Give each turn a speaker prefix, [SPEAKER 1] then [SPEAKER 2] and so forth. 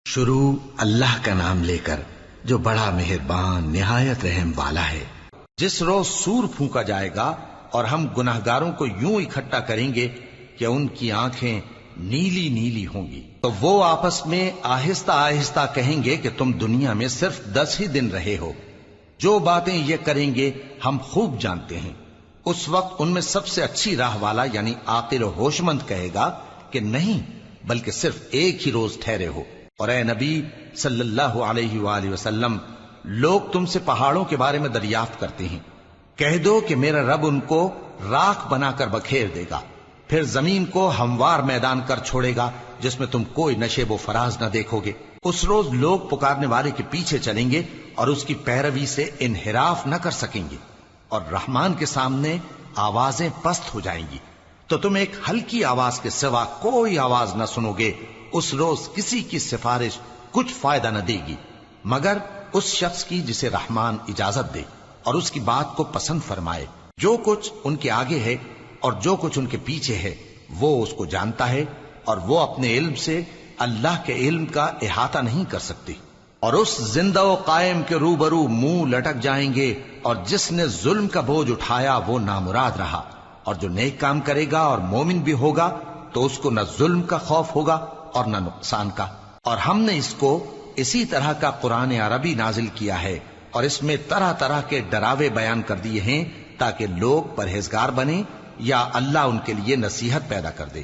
[SPEAKER 1] شروع اللہ کا نام لے کر جو بڑا مہربان نہایت رحم والا ہے۔ جس روز سور پھونکا جائے گا اور ہم گناہگاروں کو یوں اکٹھا کریں گے کہ ان کی آنکھیں نیلی نیلی ہوں گی، تو وہ آپس میں آہستہ آہستہ کہیں گے کہ تم دنیا میں صرف 10 ہی دن رہے ہو، جو باتیں یہ کریں گے ہم خوب جانتے ہیں۔ اس وقت ان میں سب سے اچھی راہ والا یعنی عاقل و ہوش مند کہے گا کہ نہیں، بلکہ صرف ایک ہی روز ٹھہرے ہو۔ اور اے نبی صلی اللہ علیہ وآلہ وسلم، لوگ تم سے پہاڑوں کے بارے میں دریافت کرتے ہیں، کہہ دو کہ میرا رب ان کو راکھ بنا کر بکھیر دے گا، پھر زمین کو ہموار میدان کر چھوڑے گا جس میں تم کوئی نشیب و فراز نہ دیکھو گے۔ اس روز لوگ پکارنے والے کے پیچھے چلیں گے اور اس کی پیروی سے انحراف نہ کر سکیں گے، اور رحمان کے سامنے آوازیں پست ہو جائیں گی، تو تم ایک ہلکی آواز کے سوا کوئی آواز نہ سنو گے۔ اس روز کسی کی سفارش کچھ فائدہ نہ دے گی مگر اس شخص کی جسے رحمان اجازت دے اور اس کی بات کو پسند فرمائے۔ جو کچھ ان کے آگے ہے اور جو کچھ ان کے پیچھے ہے وہ اس کو جانتا ہے، اور وہ اپنے علم سے اللہ کے علم کا احاطہ نہیں کر سکتی۔ اور اس زندہ و قائم کے روبرو منہ لٹک جائیں گے، اور جس نے ظلم کا بوجھ اٹھایا وہ نامراد رہا، اور جو نیک کام کرے گا اور مومن بھی ہوگا تو اس کو نہ ظلم کا خوف ہوگا اور نہ نقصان کا۔ اور ہم نے اس کو اسی طرح کا قرآن عربی نازل کیا ہے، اور اس میں طرح طرح کے ڈراوے بیان کر دیے ہیں تاکہ لوگ پرہیزگار بنیں یا اللہ ان کے لیے نصیحت پیدا کر دے۔